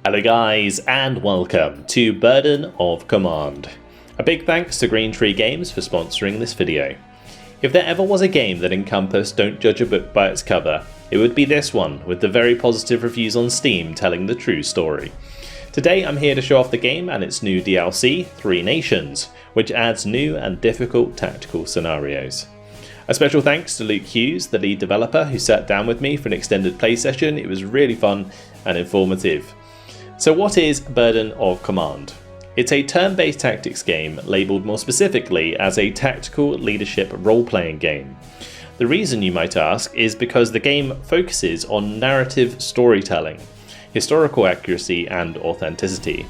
Hello guys, and welcome to Burden of Command. A big thanks to Green Tree Games for sponsoring this video. If there ever was a game that encompassed don't judge a book by its cover, it would be this one, with the very positive reviews on Steam telling the true story. Today I'm here to show off the game and its new DLC, Three Nations, which adds new and difficult tactical scenarios. A special thanks to Luke Hughes, the lead developer, who sat down with me for an extended play session. It was really fun and informative. So what is Burden of Command? It's a turn-based tactics game labelled more specifically as a tactical leadership role-playing game. The reason, you might ask, is because the game focuses on narrative storytelling, historical accuracy and authenticity.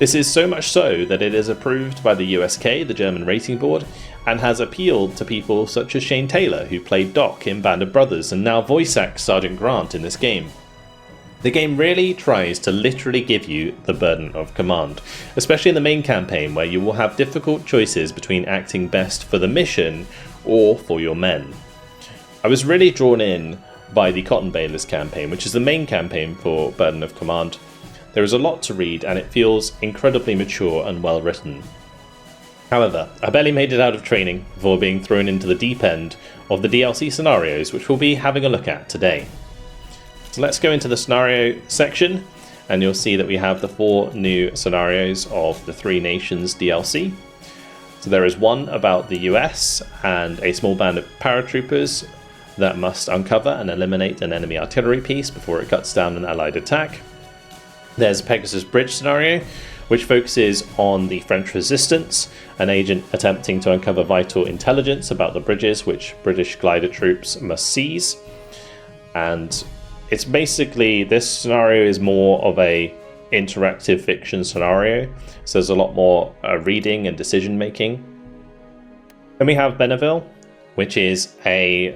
This is so much so that it is approved by the USK, the German rating board, and has appealed to people such as Shane Taylor, who played Doc in Band of Brothers and now voice acts Sergeant Grant in this game. The game really tries to literally give you the burden of command, especially in the main campaign where you will have difficult choices between acting best for the mission or for your men. I was really drawn in by the Cottonbalers campaign, which is the main campaign for Burden of Command. There is a lot to read and it feels incredibly mature and well written. However, I barely made it out of training before being thrown into the deep end of the DLC scenarios, which we'll be having a look at today. So let's go into the scenario section and you'll see that we have the 4 new scenarios of the Three Nations DLC. So there is one about the US and a small band of paratroopers that must uncover and eliminate an enemy artillery piece before it cuts down an allied attack. There's a Pegasus Bridge scenario, which focuses on the French resistance, an agent attempting to uncover vital intelligence about the bridges which British glider troops must seize. And it's basically, this scenario is more of a interactive fiction scenario, so there's a lot more reading and decision making. Then we have Benneville, which is a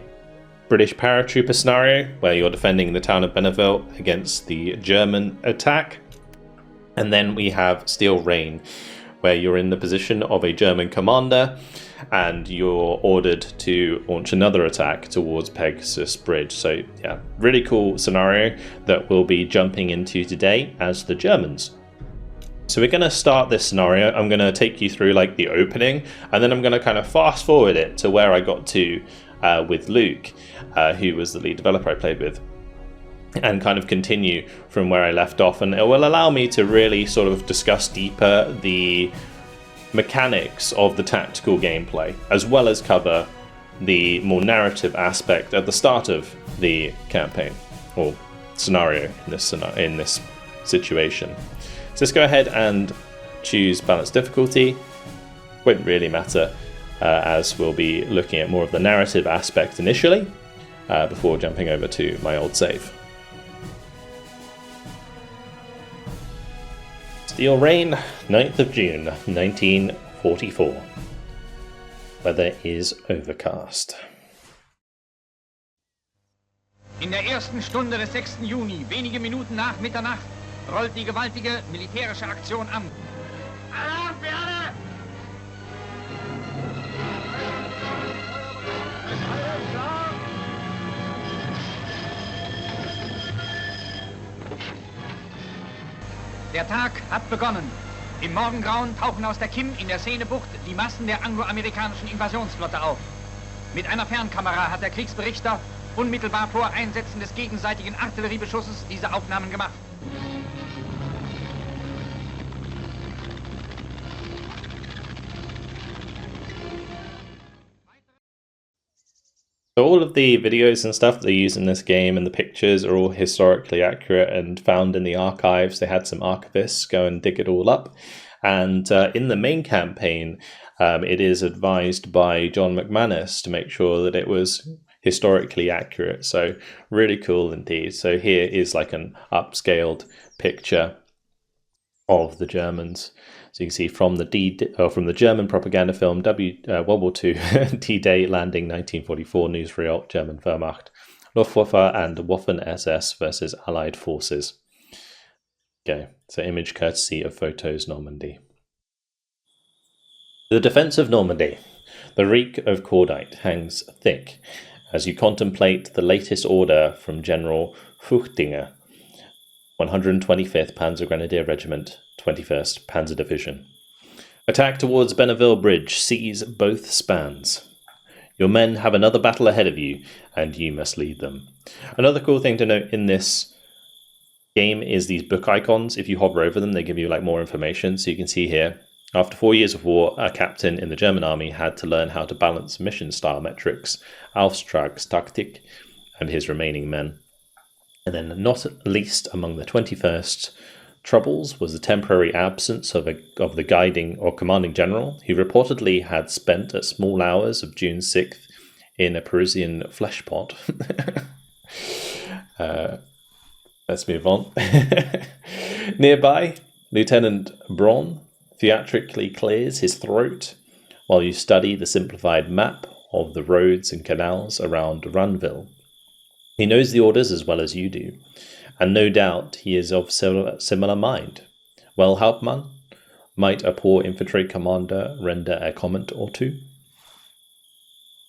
British paratrooper scenario where you're defending the town of Benneville against the German attack. And then we have Steel Rain, where you're in the position of a German commander and you're ordered to launch another attack towards Pegasus Bridge. So yeah, really cool scenario that we'll be jumping into today as the Germans. So we're going to start this scenario. I'm going to take you through like the opening and then I'm going to kind of fast forward it to where I got to with Luke, who was the lead developer I played with, and kind of continue from where I left off, and it will allow me to really sort of discuss deeper the mechanics of the tactical gameplay, as well as cover the more narrative aspect at the start of the campaign or scenario in this situation. So let's go ahead and choose balanced difficulty. Won't really matter as we'll be looking at more of the narrative aspect initially before jumping over to my old save. Steel Rain, 9th of June, 1944. Weather is overcast. In der ersten Stunde des 6. Juni, wenige Minuten nach Mitternacht, rollt die gewaltige militärische Aktion an. Alarm für alle! Der Tag hat begonnen. Im Morgengrauen tauchen aus der Kim in der Seenebucht die Massen der angloamerikanischen Invasionsflotte auf. Mit einer Fernkamera hat der Kriegsberichter unmittelbar vor Einsetzen des gegenseitigen Artilleriebeschusses diese Aufnahmen gemacht. So all of the videos and stuff they use in this game and the pictures are all historically accurate and found in the archives. They had some archivists go and dig it all up. And in the main campaign, it is advised by John McManus to make sure that it was historically accurate. So really cool indeed. So here is like an upscaled picture of the Germans. So you can see from the German propaganda film World War II, D-Day landing 1944, newsreel, German Wehrmacht, Luftwaffe and Waffen-SS versus Allied forces. Okay, so image courtesy of Photos Normandy. The defence of Normandy. The reek of cordite hangs thick as you contemplate the latest order from General Feuchtinger 125th Panzer Grenadier Regiment, 21st Panzer Division. Attack towards Benneville Bridge. Seize both spans. Your men have another battle ahead of you, and you must lead them. Another cool thing to note in this game is these book icons. If you hover over them, they give you like more information. So you can see here, after 4 years of war, a captain in the German army had to learn how to balance mission style metrics, Auftragstaktik, and his remaining men. And then not least among the 21st troubles was the temporary absence of the guiding or commanding general, who reportedly had spent at small hours of June 6th in a Parisian flesh pot. Let's move on. Nearby, Lieutenant Braun theatrically clears his throat while you study the simplified map of the roads and canals around Runville. He knows the orders as well as you do, and no doubt he is of similar mind. Well, Hauptmann, might a poor infantry commander render a comment or two?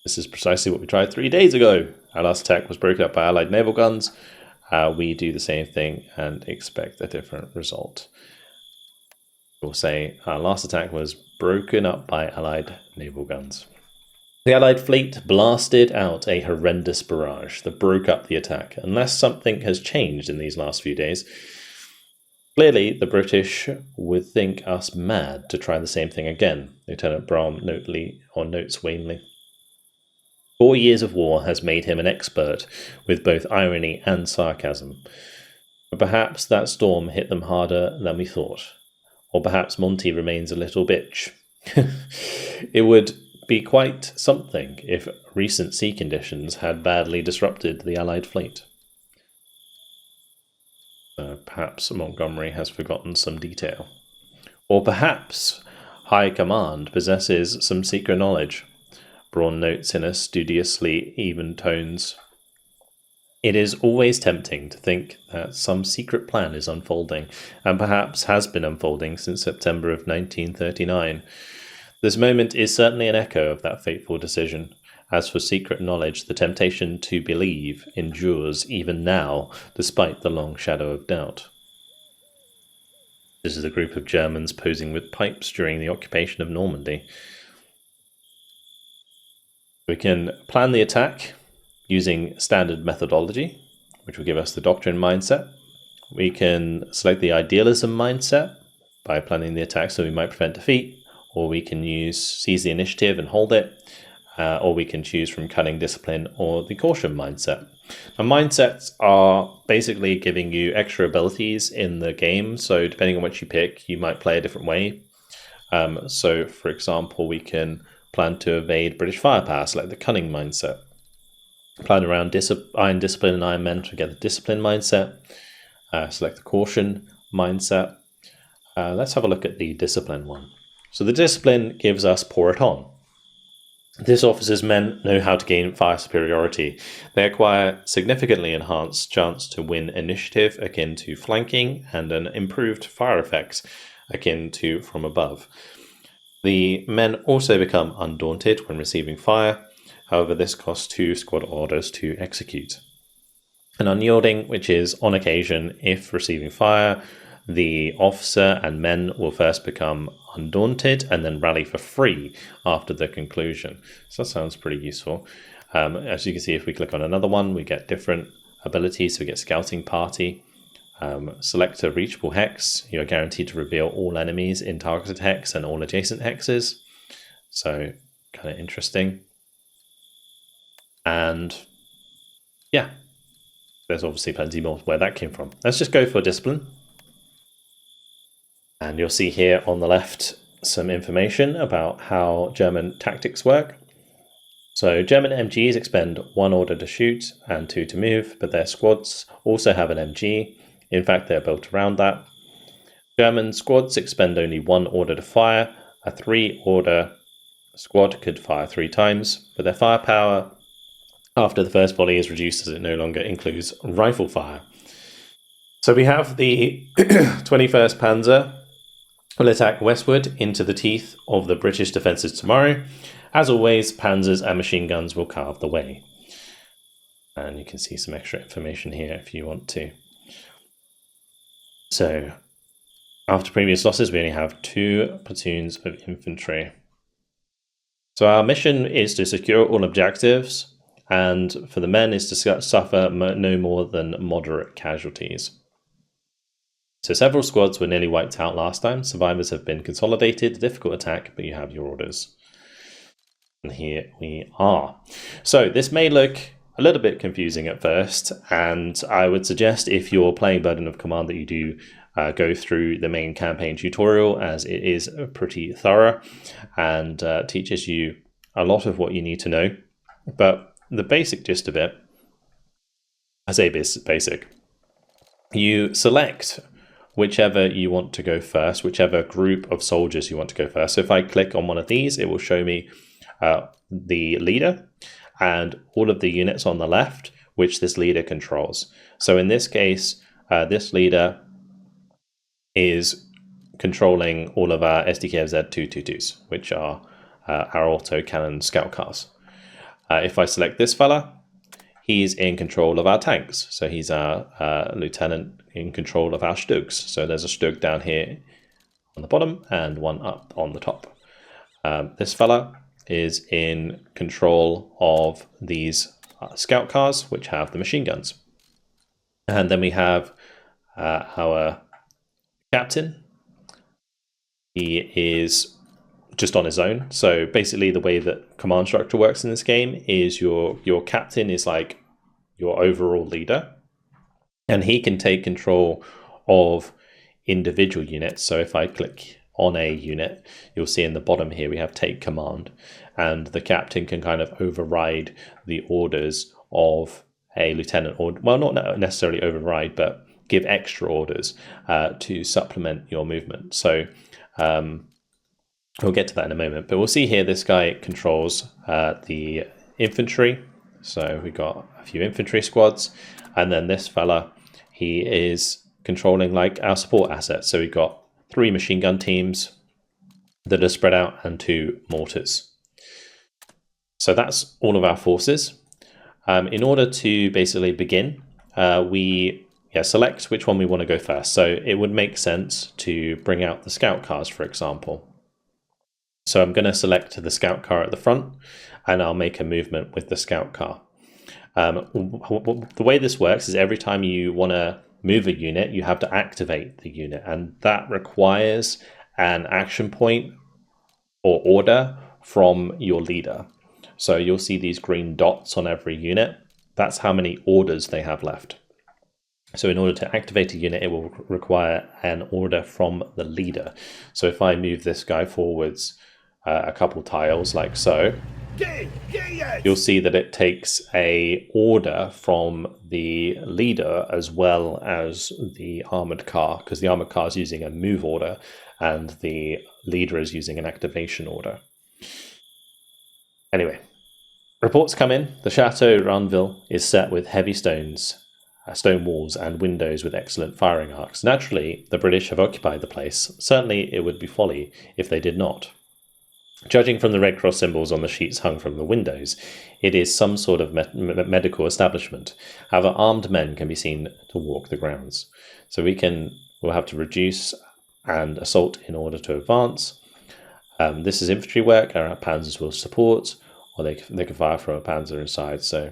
This is precisely what we tried 3 days ago. Our last attack was broken up by Allied naval guns. We do the same thing and expect a different result. We'll say our last attack was broken up by Allied naval guns. The Allied fleet blasted out a horrendous barrage that broke up the attack, unless something has changed in these last few days. Clearly, the British would think us mad to try the same thing again, Lieutenant Braun notes wanly. 4 years of war has made him an expert with both irony and sarcasm. But perhaps that storm hit them harder than we thought. Or perhaps Monty remains a little bitch. It would be quite something if recent sea conditions had badly disrupted the Allied fleet. Perhaps Montgomery has forgotten some detail. Or perhaps High Command possesses some secret knowledge. Braun notes in a studiously even tones. It is always tempting to think that some secret plan is unfolding, and perhaps has been unfolding since September of 1939. This moment is certainly an echo of that fateful decision. As for secret knowledge, the temptation to believe endures even now, despite the long shadow of doubt. This is a group of Germans posing with pipes during the occupation of Normandy. We can plan the attack using standard methodology, which will give us the doctrine mindset. We can select the idealism mindset by planning the attack so we might prevent defeat, or we can seize the initiative and hold it, or we can choose from cunning, discipline, or the caution mindset. Now, mindsets are basically giving you extra abilities in the game, so depending on which you pick, you might play a different way. So, for example, we can plan to evade British firepower, select the cunning mindset. Plan around iron discipline and iron men to get the discipline mindset. Select the caution mindset. Let's have a look at the discipline one. So the discipline gives us pour it on. This officer's men know how to gain fire superiority. They acquire significantly enhanced chance to win initiative akin to flanking and an improved fire effects akin to from above. The men also become undaunted when receiving fire. However, this costs 2 squad orders to execute. An unyielding, which is on occasion, if receiving fire, the officer and men will first become undaunted and then rally for free after the conclusion. So that sounds pretty useful. As you can see, if we click on another one, we get different abilities. So we get scouting party. Select a reachable hex. You are guaranteed to reveal all enemies in targeted hex and all adjacent hexes. So kind of interesting. And yeah, there's obviously plenty more where that came from. Let's just go for discipline. And you'll see here on the left some information about how German tactics work. So German MGs expend 1 order to shoot and 2 to move, but their squads also have an MG. In fact, they're built around that. German squads expend only 1 order to fire. A 3-order squad could fire 3 times, but their firepower after the first volley is reduced as it no longer includes rifle fire. So we have the 21st Panzer will attack westward into the teeth of the British defences tomorrow. As always, panzers and machine guns will carve the way. And you can see some extra information here if you want to. So after previous losses, we only have 2 platoons of infantry. So our mission is to secure all objectives, and for the men is to suffer no more than moderate casualties. So several squads were nearly wiped out last time. Survivors have been consolidated. Difficult attack, but you have your orders. And here we are. So this may look a little bit confusing at first, and I would suggest if you're playing Burden of Command that you do go through the main campaign tutorial, as it is pretty thorough and teaches you a lot of what you need to know. But the basic gist of it, I say basic, you select whichever you want to go first, whichever group of soldiers you want to go first. So if I click on one of these, it will show me the leader and all of the units on the left, which this leader controls. So in this case, this leader is controlling all of our SDKFZ 222s, which are our autocannon scout cars. If I select this fella, he's in control of our tanks. So he's our lieutenant in control of our Stugs. So there's a Stug down here on the bottom and one up on the top. This fella is in control of these scout cars, which have the machine guns. And then we have our captain. He is just on his own. So basically the way that command structure works in this game is your captain is like your overall leader, and he can take control of individual units. So if I click on a unit, you'll see in the bottom here we have take command, and the captain can kind of override the orders of a lieutenant, or well, not necessarily override, but give extra orders to supplement your movement. So we'll get to that in a moment, but we'll see here this guy controls the infantry. So we got a few infantry squads, and then this fella, he is controlling like our support assets. So we've got 3 machine gun teams that are spread out and 2 mortars. So that's all of our forces. In order to basically begin, we select which one we want to go first. So it would make sense to bring out the scout cars, for example. So I'm going to select the scout car at the front, and I'll make a movement with the scout car. The way this works is every time you want to move a unit, you have to activate the unit, and that requires an action point or order from your leader. So you'll see these green dots on every unit. That's how many orders they have left. So in order to activate a unit, it will require an order from the leader. So if I move this guy forwards a couple tiles like so, you'll see that it takes a order from the leader as well as the armored car, because the armored car is using a move order and the leader is using an activation order. Anyway, reports come in. The Chateau Ranville is set with heavy stone walls and windows with excellent firing arcs. Naturally, the British have occupied the place. Certainly, it would be folly if they did not. Judging from the Red Cross symbols on the sheets hung from the windows, it is some sort of medical establishment. However, armed men can be seen to walk the grounds. So we'll have to reduce and assault in order to advance. This is infantry work. Our panzers will support, or they can fire from a panzer inside. So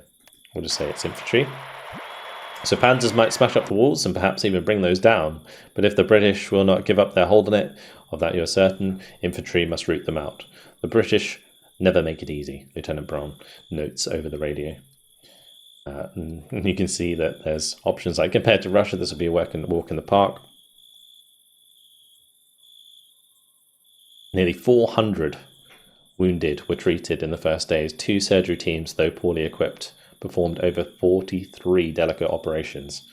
we'll just say it's infantry. So panzers might smash up the walls and perhaps even bring those down. But if the British will not give up their hold on it, of that you're certain, infantry must root them out. The British never make it easy, Lieutenant Brown notes over the radio. And you can see that there's options like, compared to Russia, this would be a walk in the park. Nearly 400 wounded were treated in the first days. 2 surgery teams, though poorly equipped, performed over 43 delicate operations.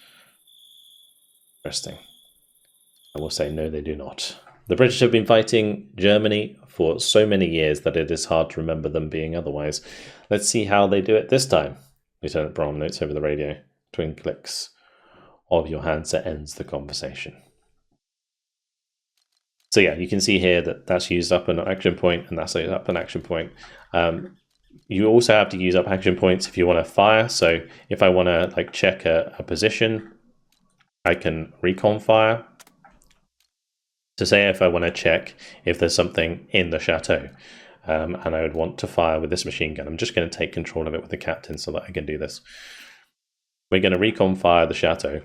Interesting. I will say no, they do not. The British have been fighting Germany for so many years that it is hard to remember them being otherwise. Let's see how they do it this time, Lieutenant Brown notes over the radio. Twin clicks of your handset ends the conversation. So yeah, you can see here that that's used up an action point, and that's used up an action point. You also have to use up action points if you want to fire. So if I want to check a position, I can recon fire. So say if I want to check if there's something in the chateau, and I would want to fire with this machine gun. I'm just going to take control of it with the captain so that I can do this. We're going to recon fire the chateau,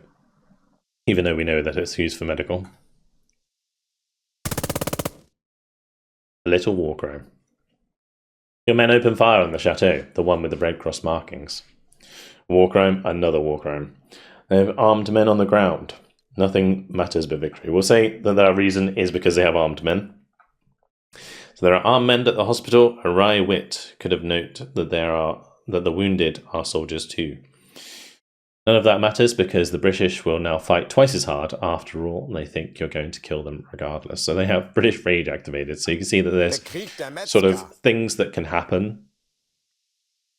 even though we know that it's used for medical. A little war crime. Your men open fire on the chateau, the one with the red cross markings. War crime, another war crime. They have armed men on the ground. Nothing matters but victory. We'll say that their reason is because they have armed men. So there are armed men at the hospital. A wry wit could have noted that the wounded are soldiers too. None of that matters because the British will now fight twice as hard. After all, they think you're going to kill them regardless. So they have British Rage activated. So you can see that there's sort of things that can happen.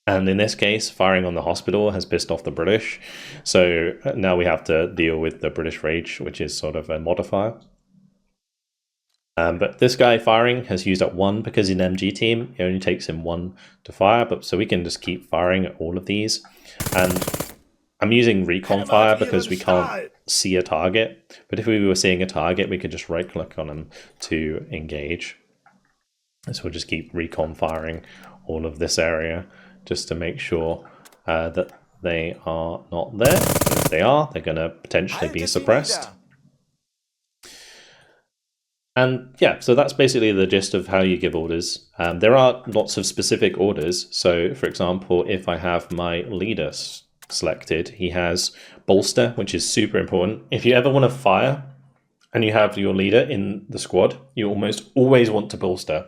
And in this case, firing on the hospital has pissed off the British. So now we have to deal with the British Rage, which is sort of a modifier. But this guy firing has used up 1 because he's an MG team. It only takes him 1 to fire, but so we can just keep firing at all of these. And I'm using recon fire because we can't see a target. But if we were seeing a target, we could just right click on them to engage. So we'll just keep recon firing all of this area just to make sure that they are not there. And if they are, they're going to potentially be suppressed. And yeah, so that's basically the gist of how you give orders. There are lots of specific orders. So for example, if I have my leader selected, he has bolster, which is super important. If you ever want to fire and you have your leader in the squad, you almost always want to bolster.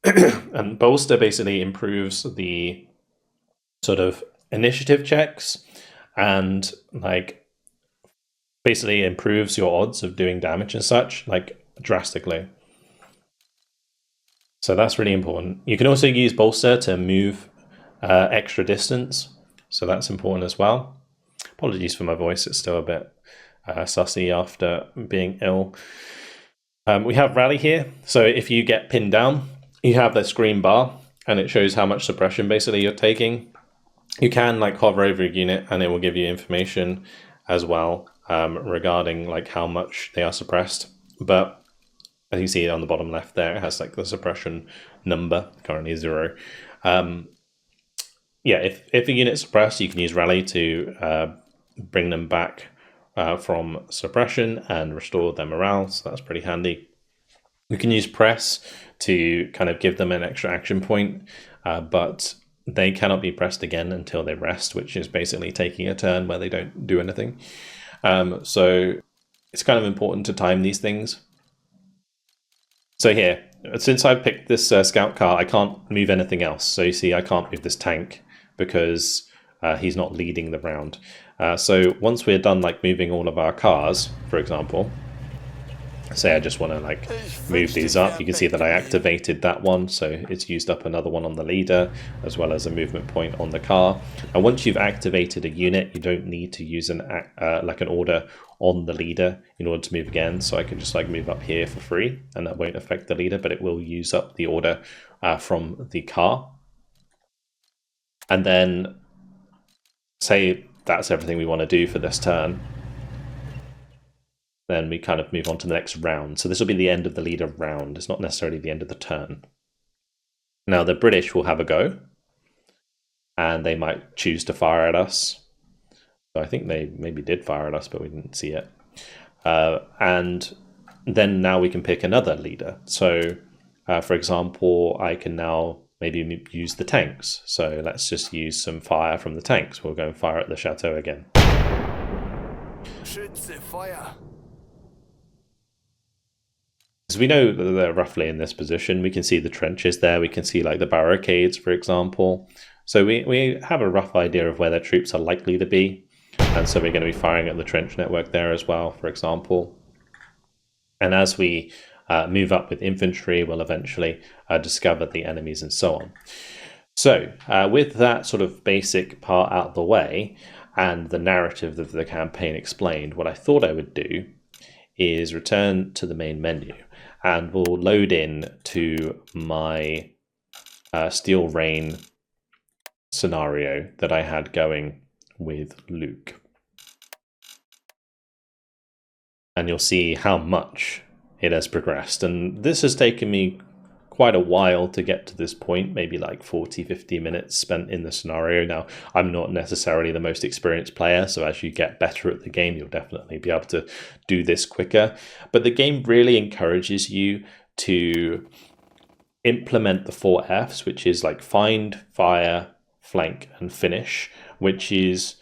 And bolster basically improves the sort of initiative checks and like basically improves your odds of doing damage and such, like drastically. So that's really important. You can also use bolster to move extra distance, so that's important as well. Apologies for my voice, it's still a bit sussy after being ill. We have rally here, so if you get pinned down, you have this green bar and it shows how much suppression basically you're taking. You can like hover over a unit and it will give you information as well regarding like how much they are suppressed. But as you see on the bottom left there, it has like the suppression number, currently 0. Yeah, if a unit's suppressed, you can use rally to bring them back from suppression and restore their morale, so that's pretty handy. We can use press to kind of give them an extra action point, but they cannot be pressed again until they rest, which is basically taking a turn where they don't do anything. So it's kind of important to time these things. So here, since I picked this scout car, I can't move anything else. So you see, I can't move this tank because he's not leading the round. So once we're done like moving all of our cars, for example, say I just want to like move these up, you can see that I activated that one, so it's used up another one on the leader as well as a movement point on the car. And once you've activated a unit, you don't need to use an order on the leader in order to move again. So I can just like move up here for free and that won't affect the leader, but it will use up the order from the car. And then say that's everything we want to do for this turn. Then we kind of move on to the next round. So this will be the end of the leader round. It's not necessarily the end of the turn. Now the British will have a go, and they might choose to fire at us. So I think they maybe did fire at us, but we didn't see it. And then now we can pick another leader. So for example, I can now maybe use the tanks. So let's just use some fire from the tanks. We'll go and fire at the chateau again. Schütze, Feuer. So we know that they're roughly in this position. We can see the trenches there. We can see like the barricades, for example. So we have a rough idea of where their troops are likely to be. And so we're going to be firing at the trench network there as well, for example. And as we move up with infantry, we'll eventually discover the enemies and so on. So with that sort of basic part out of the way and the narrative of the campaign explained, what I thought I would do is return to the main menu and we'll load in to my Steel Rain scenario that I had going with Luke. And you'll see how much it has progressed. And this has taken me quite a while to get to this point, maybe like 40-50 minutes spent in the scenario. Now, I'm not necessarily the most experienced player, so as you get better at the game, you'll definitely be able to do this quicker. But the game really encourages you to implement the 4 Fs, which is like find, fire, flank, and finish, which is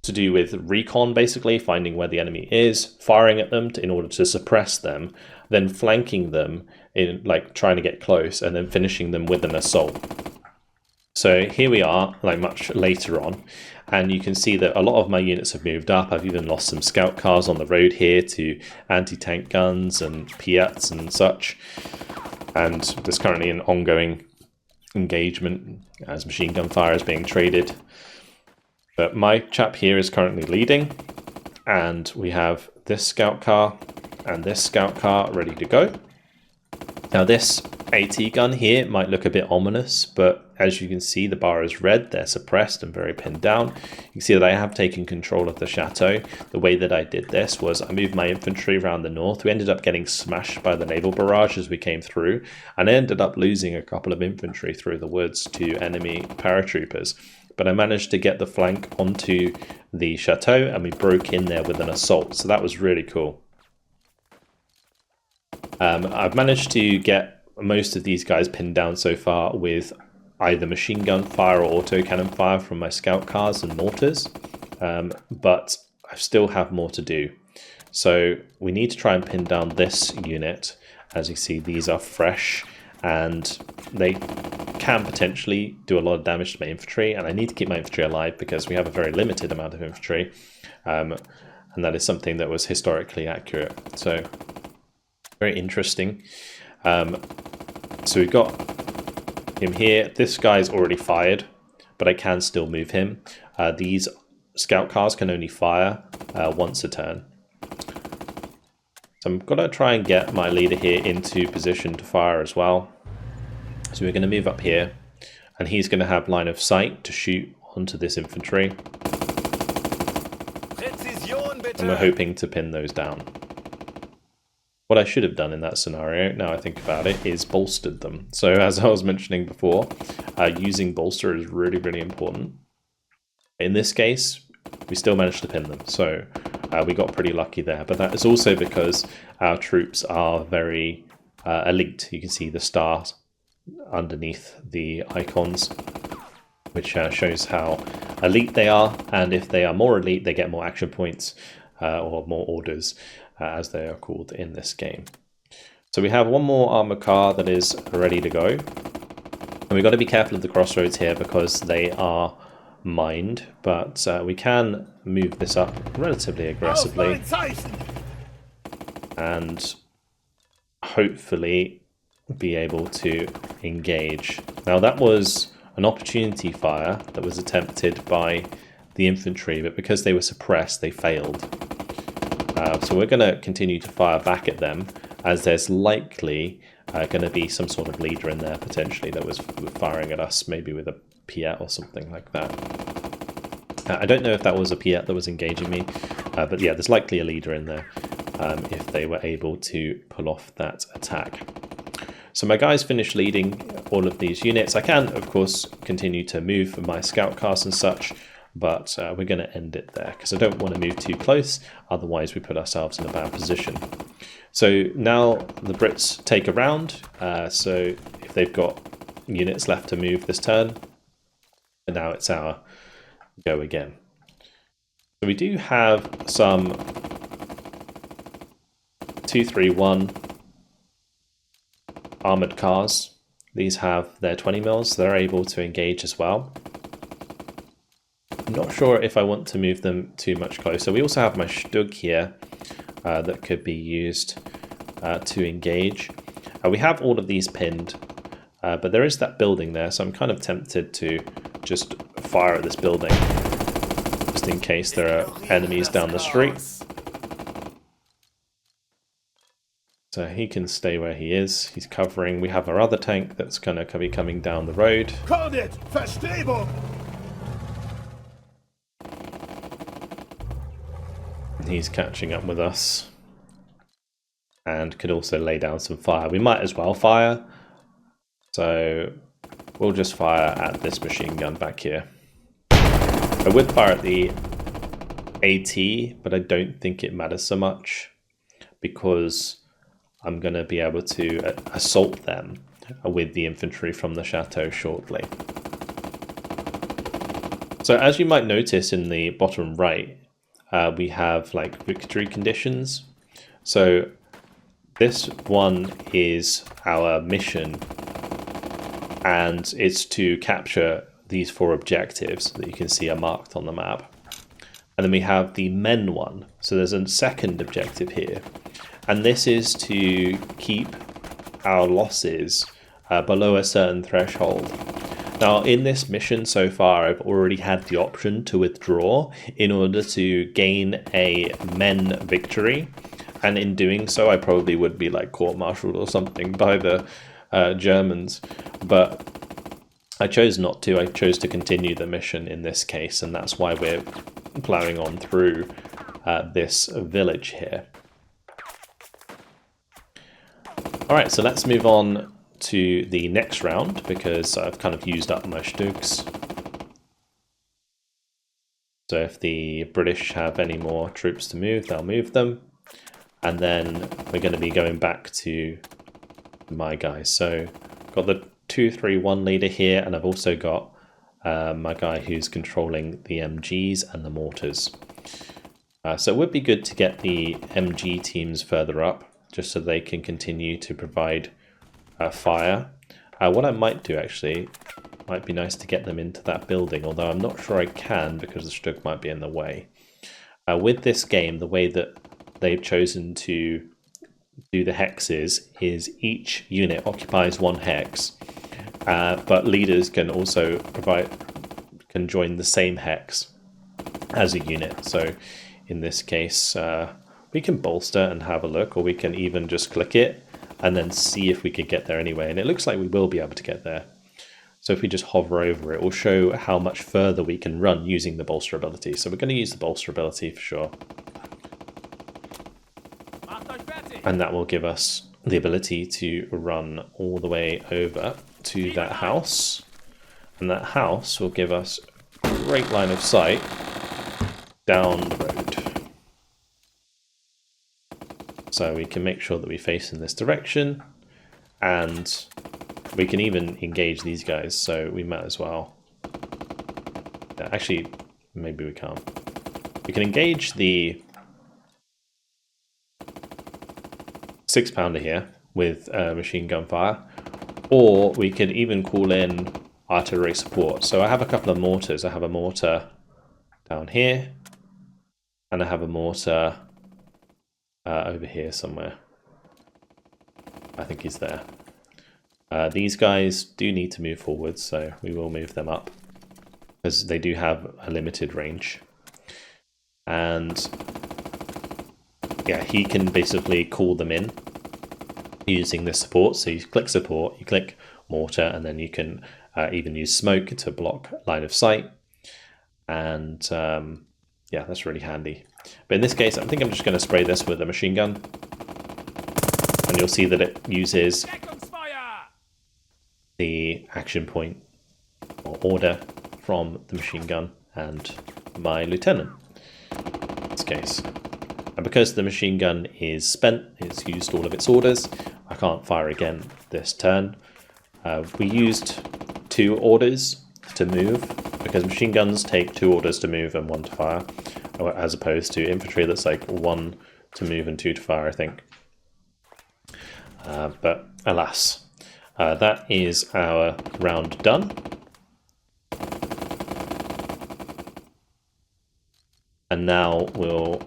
to do with recon, basically finding where the enemy is, firing at them in order to suppress them, then flanking them in like trying to get close, and then finishing them with an assault. So here we are, like much later on, and you can see that a lot of my units have moved up. I've even lost some scout cars on the road here to anti-tank guns and Piats and such. And there's currently an ongoing engagement as machine gun fire is being traded. But my chap here is currently leading, and we have this scout car and this scout car ready to go. Now this AT gun here might look a bit ominous, but as you can see, the bar is red, they're suppressed and very pinned down. You can see that I have taken control of the chateau. The way that I did this was I moved my infantry around the north. We ended up getting smashed by the naval barrage as we came through, and I ended up losing a couple of infantry through the woods to enemy paratroopers. But I managed to get the flank onto the chateau, and we broke in there with an assault, so that was really cool. I've managed to get most of these guys pinned down so far with either machine gun fire or autocannon fire from my scout cars and mortars, but I still have more to do. So we need to try and pin down this unit. As you see, these are fresh and they can potentially do a lot of damage to my infantry, and I need to keep my infantry alive because we have a very limited amount of infantry, and that is something that was historically accurate. So very interesting. So we've got him here. This guy's already fired, but I can still move him. These scout cars can only fire once a turn. So I'm going to try and get my leader here into position to fire as well. So we're going to move up here, and he's going to have line of sight to shoot onto this infantry. And we're hoping to pin those down. What I should have done in that scenario, now I think about it, is bolstered them. So as I was mentioning before, using bolster is really, really important. In this case, we still managed to pin them. So we got pretty lucky there. But that is also because our troops are very elite. You can see the stars underneath the icons, which shows how elite they are. And if they are more elite, they get more action points or more orders, as they are called in this game. So we have one more armor car that is ready to go. And we've got to be careful of the crossroads here because they are mined, but we can move this up relatively aggressively and hopefully be able to engage. Now that was an opportunity fire that was attempted by the infantry, but because they were suppressed, they failed. So we're going to continue to fire back at them, as there's likely going to be some sort of leader in there potentially that was firing at us, maybe with a Piat or something like that. I don't know if that was a Piat that was engaging me, but yeah, there's likely a leader in there if they were able to pull off that attack. So my guys finished leading all of these units. I can, of course, continue to move my scout cars and such, but we're going to end it there because I don't want to move too close, otherwise we put ourselves in a bad position. So now the Brits take a round, so if they've got units left to move this turn, and now it's our go again. So we do have some 231 armoured cars. These have their 20 mils, so they're able to engage as well. I'm not sure if I want to move them too much closer. We also have my Stug here that could be used to engage. We have all of these pinned, but there is that building there, so I'm kind of tempted to just fire at this building, just in case there are enemies down the street. So he can stay where he is. He's covering. We have our other tank that's going to be coming down the road. He's catching up with us. and could also lay down some fire. We might as well fire, so we'll just fire at this machine gun back here. I would fire at the AT, but I don't think it matters so much because I'm going to be able to assault them with the infantry from the chateau shortly. So as you might notice in the bottom right, we have like victory conditions. So this one is our mission, and it's to capture these 4 objectives that you can see are marked on the map. And then we have the men one. So there's a second objective here. And this is to keep our losses below a certain threshold. Now in this mission so far, I've already had the option to withdraw in order to gain a men victory. And in doing so, I probably would be like court-martialed or something by the Germans. But I chose not to. I chose to continue the mission in this case, and that's why we're plowing on through this village here. Alright, so let's move on to the next round, because I've kind of used up my Stugs. So if the British have any more troops to move, they'll move them. And then we're going to be going back to my guys. So got the 2-3-1 leader here, and I've also got my guy who's controlling the MGs and the mortars. So it would be good to get the MG teams further up, just so they can continue to provide fire. What I might do actually, might be nice to get them into that building, although I'm not sure I can because the Stug might be in the way. With this game, the way that they've chosen to do the hexes is each unit occupies 1 hex, but leaders can also can join the same hex as a unit. So in this case, we can bolster and have a look, or we can even just click it and then see if we could get there anyway. And it looks like we will be able to get there. So if we just hover over it, will show how much further we can run using the bolster ability. So we're going to use the bolster ability for sure. And that will give us the ability to run all the way over to that house. And that house will give us a great line of sight down the road. So we can make sure that we face in this direction, and we can even engage these guys, so we might as well. Actually, maybe we can't. We can engage the 6-pounder here with machine gun fire, or we could even call in artillery support. So I have a couple of mortars. I have a mortar down here, and I have a mortar over here somewhere. I think he's there. These guys do need to move forward, so we will move them up, because they do have a limited range. And yeah, he can basically call them in using this support. So you click support, you click mortar, and then you can even use smoke to block line of sight. And yeah, that's really handy. But in this case, I think I'm just going to spray this with a machine gun. And you'll see that it uses the action point or order from the machine gun and my lieutenant in this case. And because the machine gun is spent, it's used all of its orders, I can't fire again this turn. We used 2 orders to move, because machine guns take 2 orders to move and 1 to fire, as opposed to infantry that's like 1 to move and 2 to fire, I think. But alas, that is our round done. And now we'll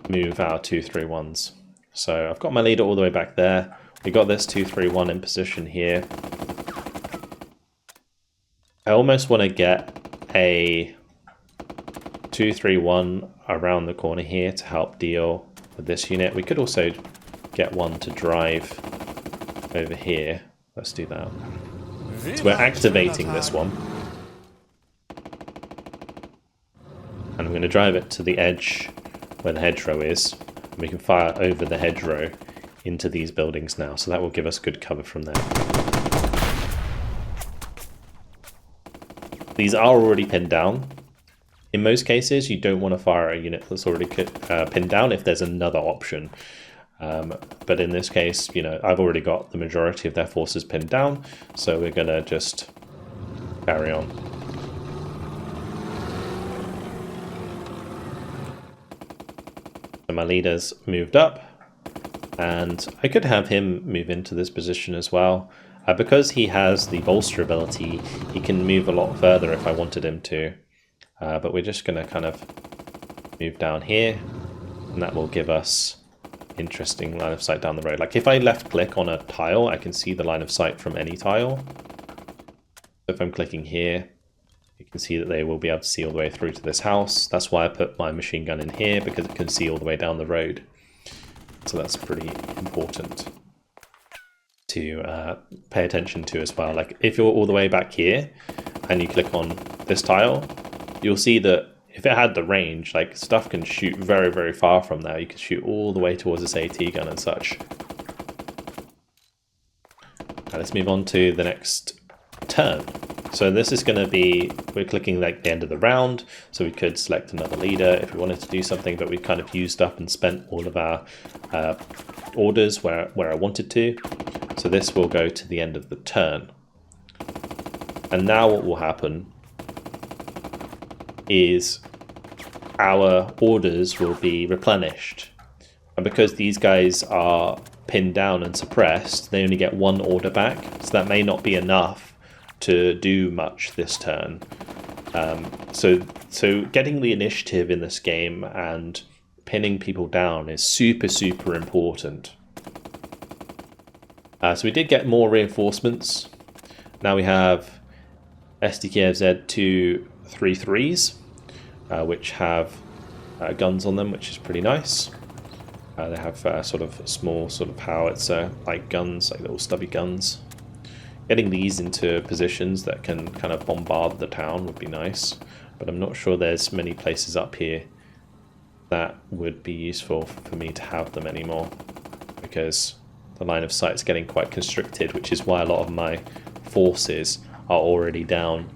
move our 2-3-1s. So I've got my leader all the way back there. We got this 2-3-1 in position here. I almost want to get a 2-3-1 around the corner here to help deal with this unit. We could also get one to drive over here. Let's do that. So we're activating this one. And I'm going to drive it to the edge where the hedgerow is. And we can fire over the hedgerow into these buildings now, so that will give us good cover from there. These are already pinned down. In most cases, you don't want to fire a unit that's already pinned down if there's another option. But in this case, you know, I've already got the majority of their forces pinned down, so we're going to just carry on. So my leader's moved up, and I could have him move into this position as well. Because he has the bolster ability, he can move a lot further if I wanted him to. But we're just going to kind of move down here, and that will give us interesting line of sight down the road. Like if I left click on a tile, I can see the line of sight from any tile. If I'm clicking here, you can see that they will be able to see all the way through to this house. That's why I put my machine gun in here, because it can see all the way down the road. So that's pretty important to pay attention to as well. Like if you're all the way back here and you click on this tile, you'll see that if it had the range, like stuff can shoot very, very far from there. You can shoot all the way towards this AT gun and such. Now let's move on to the next turn. So this is going to be, we're clicking like the end of the round, so we could select another leader if we wanted to do something, but we kind of used up and spent all of our orders where I wanted to. So this will go to the end of the turn. And now what will happen is our orders will be replenished. And because these guys are pinned down and suppressed, they only get one order back. So that may not be enough to do much this turn. So getting the initiative in this game and pinning people down is super, super important. So we did get more reinforcements. Now we have SDKFZ 233s, which have guns on them, which is pretty nice. They have sort of small sort of howitzer like guns, like little stubby guns. Getting these into positions that can kind of bombard the town would be nice, but I'm not sure there's many places up here that would be useful for me to have them anymore, because the line of sight is getting quite constricted, which is why a lot of my forces are already down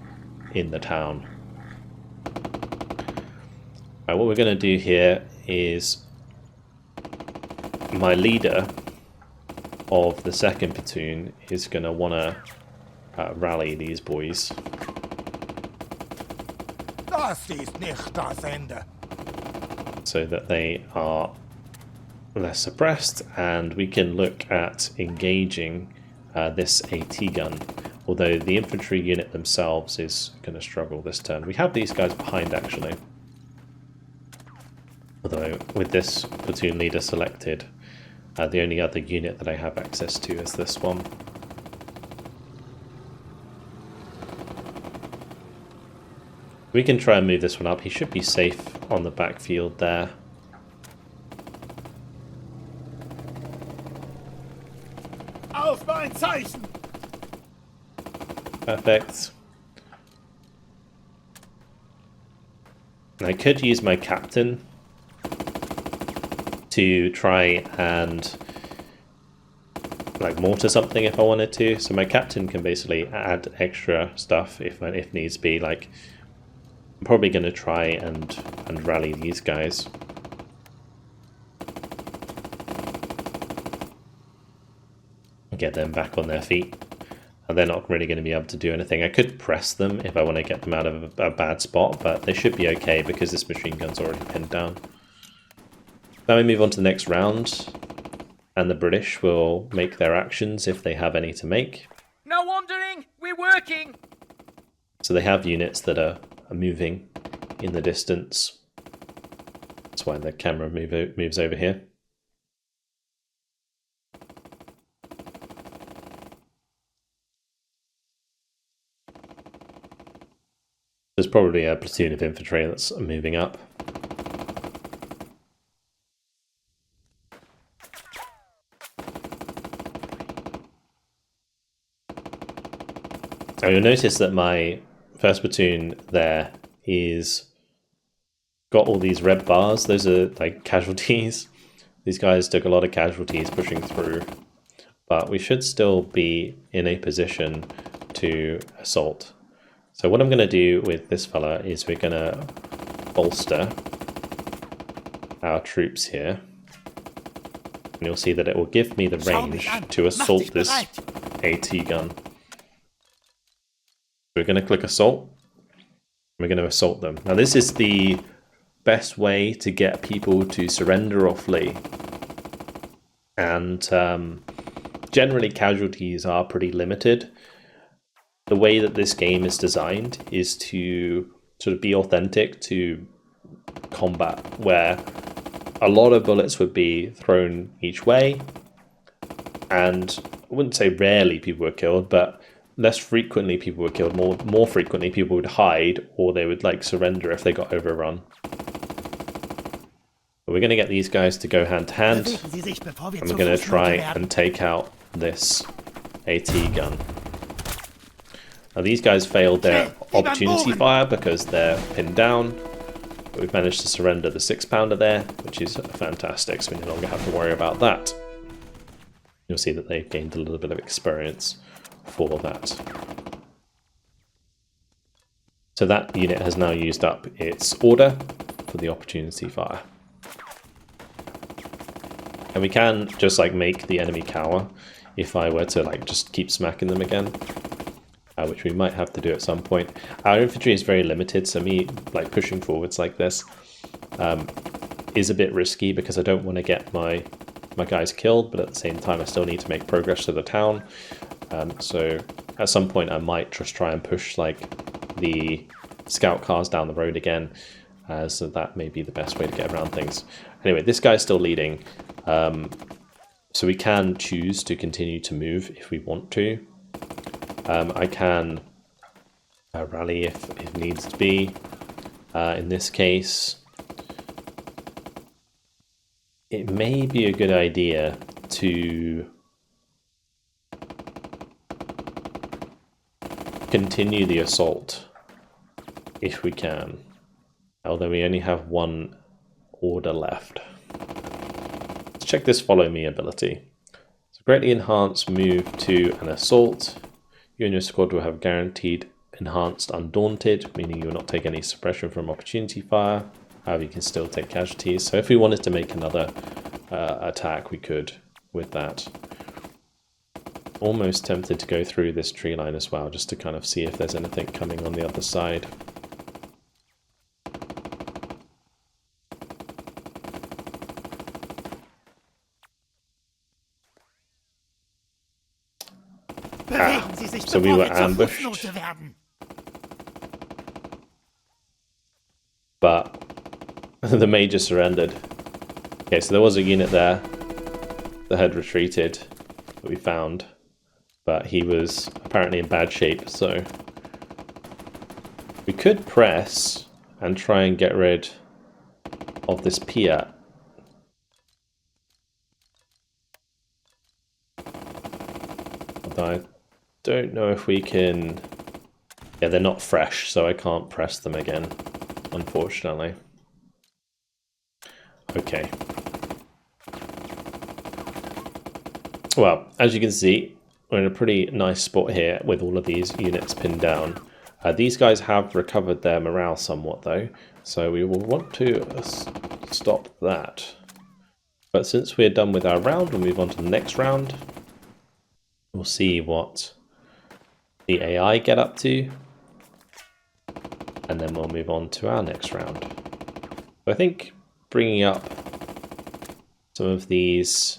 in the town. What we're going to do here is my leader of the second platoon is going to want to rally these boys. So that they are less suppressed, and we can look at engaging this AT gun. Although the infantry unit themselves is going to struggle this turn. We have these guys behind actually. Although with this platoon leader selected, the only other unit that I have access to is this one. We can try and move this one up. He should be safe on the backfield there. Auf mein Zeichen! Perfect. I could use my captain to try and like mortar something if I wanted to. So my captain can basically add extra stuff if needs be. Like I'm probably going to try and rally these guys. Get them back on their feet. And they're not really going to be able to do anything. I could press them if I want to get them out of a bad spot, but they should be okay because this machine gun's already pinned down. Now we move on to the next round, and the British will make their actions if they have any to make. No wandering, we're working! So they have units that are moving in the distance. That's why the camera moves over here. There's probably a platoon of infantry that's moving up. Now you'll notice that my first platoon there is got all these red bars. Those are like casualties. These guys took a lot of casualties pushing through, but we should still be in a position to assault. So what I'm going to do with this fella is we're going to bolster our troops here. And you'll see that it will give me the range to assault this AT gun. We're going to click assault. We're going to assault them. Now this is the best way to get people to surrender or flee. And generally casualties are pretty limited. The way that this game is designed is to sort of be authentic to combat, where a lot of bullets would be thrown each way, and I wouldn't say rarely people were killed, but less frequently people were killed. More frequently people would hide, or they would like surrender if they got overrun. But we're going to get these guys to go hand to hand, and we're going to try and take out this AT gun. Now these guys failed their opportunity fire because they're pinned down. But we've managed to surrender the 6-pounder there, which is fantastic, so we no longer have to worry about that. You'll see that they've gained a little bit of experience for that. So that unit has now used up its order for the opportunity fire. And we can just like make the enemy cower if I were to like just keep smacking them again. Which we might have to do at some point. Our infantry is very limited, so me like pushing forwards like this is a bit risky because I don't want to get my guys killed, but at the same time I still need to make progress to the town. So at some point I might just try and push like the scout cars down the road again, so that may be the best way to get around things. Anyway, this guy's still leading, so we can choose to continue to move if we want to. I can rally if it needs to be. In this case, it may be a good idea to continue the assault if we can, although we only have one order left. Let's check this follow me ability. So greatly enhanced move to an assault. You and your squad will have guaranteed enhanced undaunted, meaning you will not take any suppression from opportunity fire. However, you can still take casualties. So if we wanted to make another attack, we could with that. Almost tempted to go through this tree line as well, just to kind of see if there's anything coming on the other side. So we were ambushed, but the major surrendered. Okay, so there was a unit there that had retreated that we found, but he was apparently in bad shape, so we could press and try and get rid of this Piat. Although I don't know if we can... Yeah, they're not fresh, so I can't press them again, unfortunately. Okay. Well, as you can see, we're in a pretty nice spot here with all of these units pinned down. These guys have recovered their morale somewhat though, so we will want to stop that. But since we're done with our round, we'll move on to the next round. We'll see what the AI get up to, and then we'll move on to our next round. So I think bringing up some of these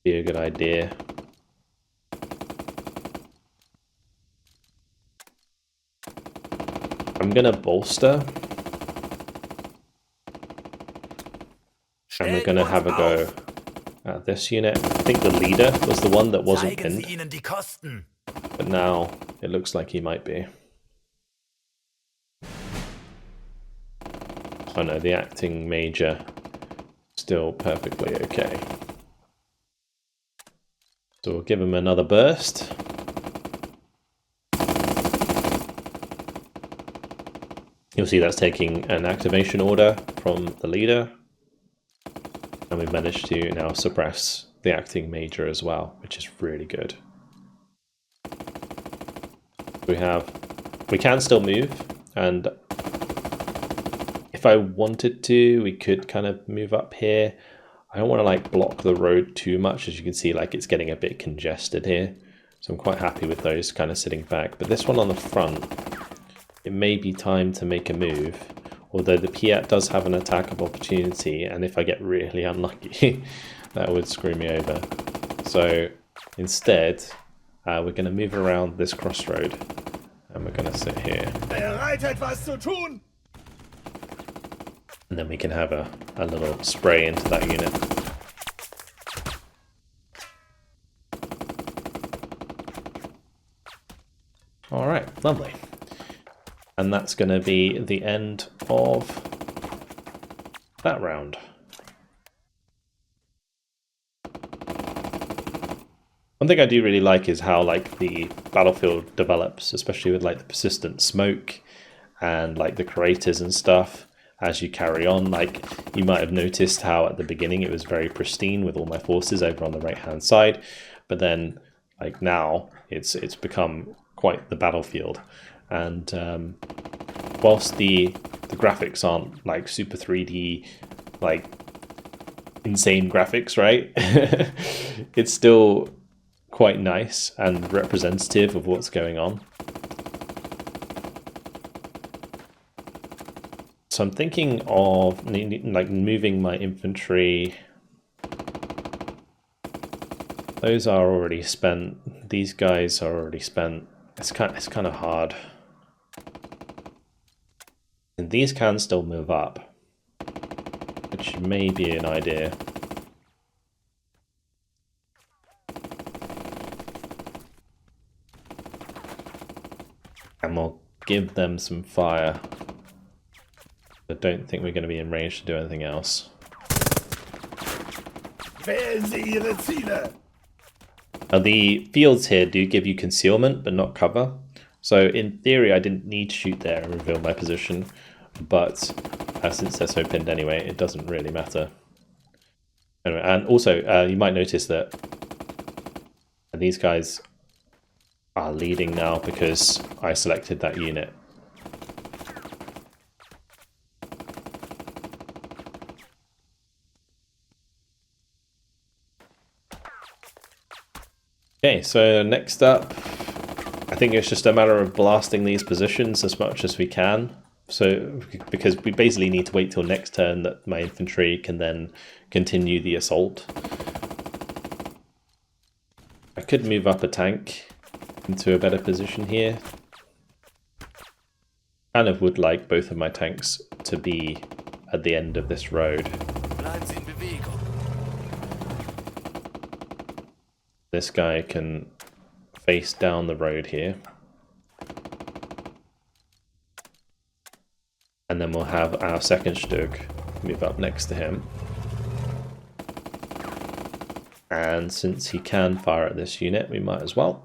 would be a good idea. I'm gonna bolster, and we're gonna have a go at this unit. I think the leader was the one that wasn't pinned, but now it looks like he might be. Oh no, the acting major still perfectly okay. So we'll give him another burst. You'll see that's taking an activation order from the leader. And And we managed to now suppress the acting major as well, which is really good. We can still move, and if I wanted to, we could kind of move up here. I don't want to like block the road too much. As you can see, like it's getting a bit congested here. So I'm quite happy with those kind of sitting back. But this one on the front, it may be time to make a move. Although the Piat does have an attack of opportunity, and if I get really unlucky, that would screw me over. So instead, we're going to move around this crossroad, and we're going to sit here. And then we can have a little spray into that unit. Alright, lovely. And that's going to be the end of that round. One thing I do really like is how like the battlefield develops, especially with like the persistent smoke and like the craters and stuff. As you carry on, like you might have noticed how at the beginning it was very pristine with all my forces over on the right hand side, but then like now it's become quite the battlefield. And whilst the graphics aren't like super 3D, like insane graphics, right? It's still quite nice and representative of what's going on. So I'm thinking of like moving my infantry. Those are already spent. These guys are already spent. It's kind of hard. And these can still move up, which may be an idea. And we'll give them some fire. I don't think we're going to be in range to do anything else. Now the fields here do give you concealment, but not cover. So in theory, I didn't need to shoot there and reveal my position, but since they're so pinned anyway, it doesn't really matter. Anyway, and also you might notice that these guys are leading now because I selected that unit. Okay, so next up, I think it's just a matter of blasting these positions as much as we can. So, because we basically need to wait till next turn that my infantry can then continue the assault. I could move up a tank into a better position here. Kind of would like both of my tanks to be at the end of this road. This guy can face down the road here. And then we'll have our second Stug move up next to him. And since he can fire at this unit, we might as well.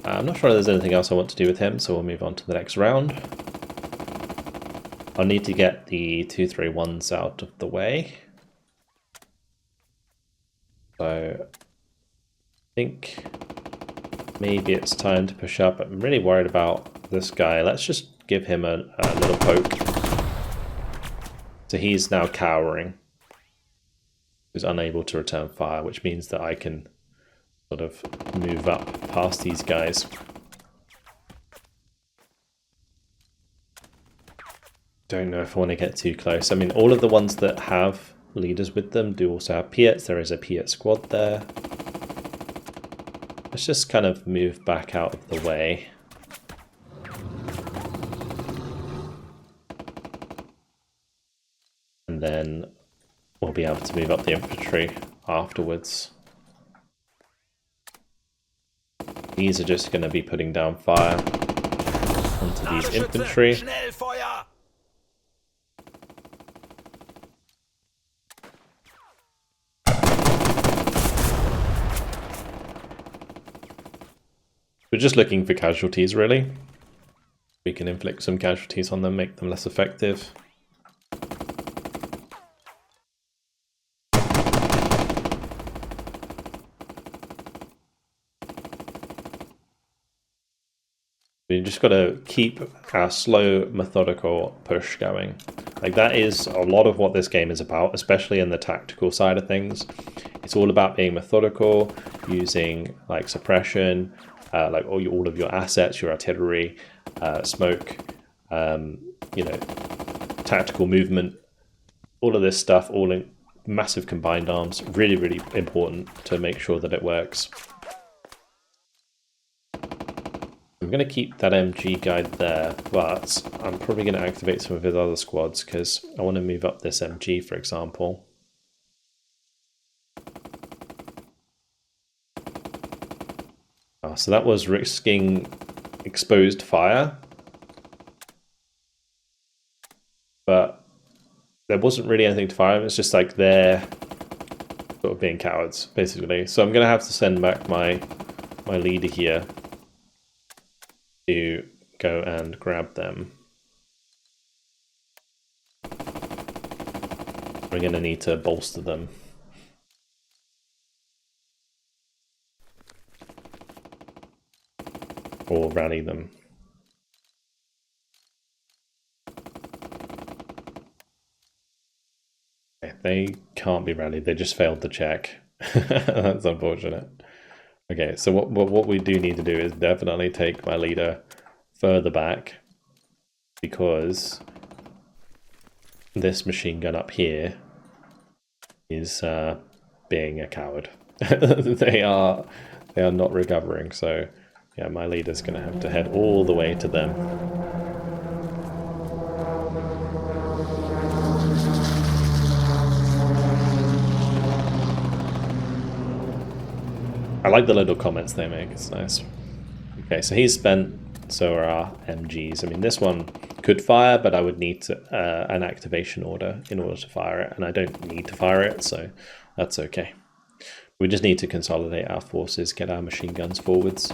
I'm not sure there's anything else I want to do with him, so we'll move on to the next round. I'll need to get the 231s out of the way. So I think maybe it's time to push up. I'm really worried about this guy. Let's just give him a little poke. So he's now cowering. He's unable to return fire, which means that I can sort of move up past these guys. Don't know if I want to get too close. I mean, all of the ones that have leaders with them do also have Piats. There is a Piat squad there. Let's just kind of move back out of the way. And then we'll be able to move up the infantry afterwards. These are just going to be putting down fire onto these infantry. We're just looking for casualties, really. We can inflict some casualties on them, make them less effective. We just got to keep our slow, methodical push going. Like, that is a lot of what this game is about, especially in the tactical side of things. It's all about being methodical, using like suppression, like all of your assets, your artillery, smoke, you know, tactical movement, all of this stuff, all in massive combined arms. Really, really important to make sure that it works. I'm going to keep that MG guy there, but I'm probably going to activate some of his other squads because I want to move up this MG, for example. Oh, so that was risking exposed fire, but there wasn't really anything to fire. It's just like they're sort of being cowards, basically. So I'm going to have to send back my leader here to go and grab them. We're going to need to bolster them. Or rally them. Okay, they can't be rallied, they just failed the check. That's unfortunate. Okay, so what we do need to do is definitely take my leader further back, because this machine gun up here is being a coward. They are not recovering, so yeah, my leader's gonna have to head all the way to them. I like the little comments they make, it's nice. Okay, so he's spent, so are our MGs. I mean, this one could fire, but I would need to, an activation order in order to fire it, and I don't need to fire it, so that's okay. We just need to consolidate our forces, get our machine guns forwards.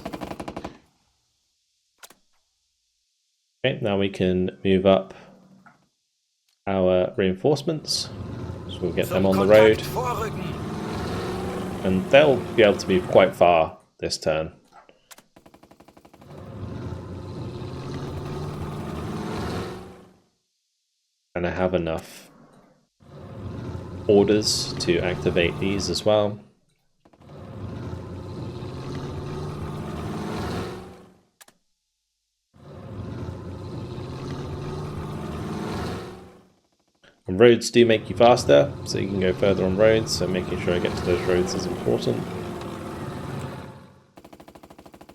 Okay, now we can move up our reinforcements, so we'll get them on the road. And they'll be able to move quite far this turn. And I have enough orders to activate these as well. And roads do make you faster, so you can go further on roads, so making sure I get to those roads is important.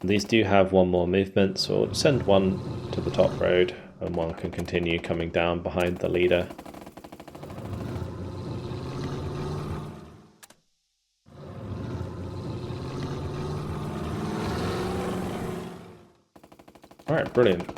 And these do have one more movement, so we'll send one to the top road, and one can continue coming down behind the leader. Alright, brilliant.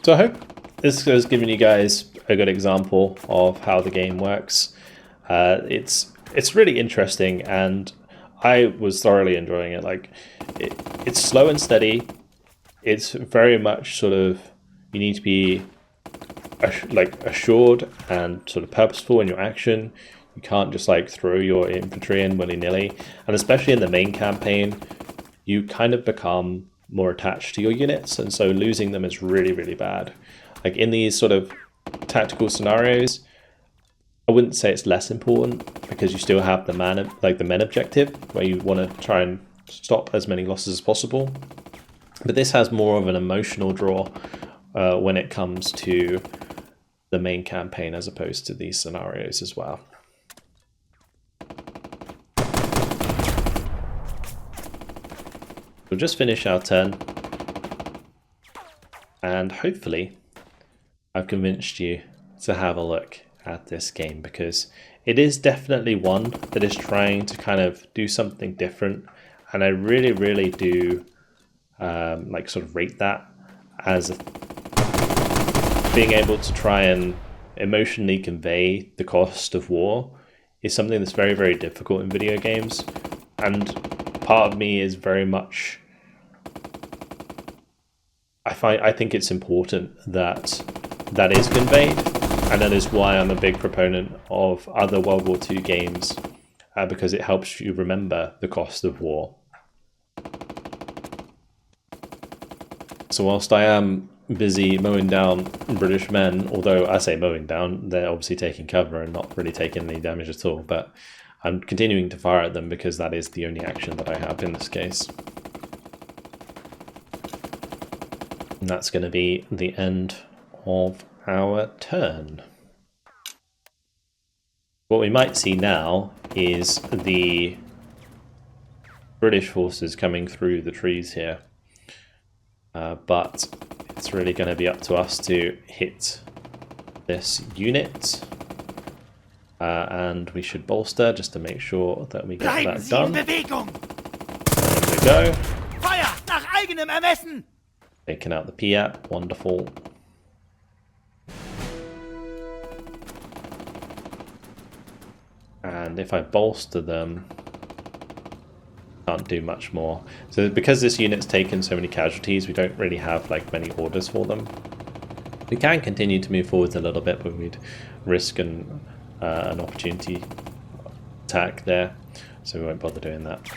So I hope this has given you guys a good example of how the game works. It's really interesting, and I was thoroughly enjoying it. Like, it's slow and steady. It's very much sort of, you need to be assured and sort of purposeful in your action. You can't just like throw your infantry in willy-nilly, and especially in the main campaign, you kind of become more attached to your units, and so losing them is really, really bad. Like in these sort of tactical scenarios, I wouldn't say it's less important, because you still have the men objective, where you want to try and stop as many losses as possible. But this has more of an emotional draw when it comes to the main campaign, as opposed to these scenarios as well. We'll just finish our turn, and hopefully I've convinced you to have a look at this game, because it is definitely one that is trying to kind of do something different, and I really, really do like sort of rate that as being able to try and emotionally convey the cost of war is something that's very, very difficult in video games. And part of me is very much, I think it's important that that is conveyed, and that is why I'm a big proponent of other World War II games, because it helps you remember the cost of war. So whilst I am busy mowing down British men, although I say mowing down, they're obviously taking cover and not really taking any damage at all, but I'm continuing to fire at them because that is the only action that I have in this case. And that's going to be the end of our turn. What we might see now is the British forces coming through the trees here. But it's really going to be up to us to hit this unit. And we should bolster just to make sure that we get that done. There we go. Feuer nach eigenem Ermessen! Taking out the Piat, wonderful. And if I bolster them, can't do much more. So because this unit's taken so many casualties, we don't really have like many orders for them. We can continue to move forwards a little bit, but we'd risk an opportunity attack there, so we won't bother doing that.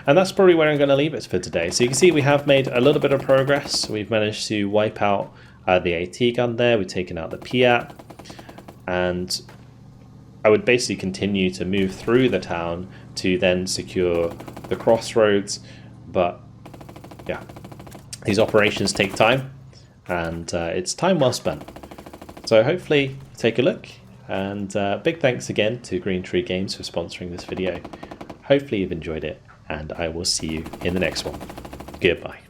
And that's probably where I'm going to leave it for today. So you can see we have made a little bit of progress. We've managed to wipe out the AT gun there. We've taken out the Piat, and I would basically continue to move through the town to then secure the crossroads. But yeah, these operations take time, and it's time well spent. So hopefully take a look, and big thanks again to Green Tree Games for sponsoring this video. Hopefully you've enjoyed it, and I will see you in the next one. Goodbye.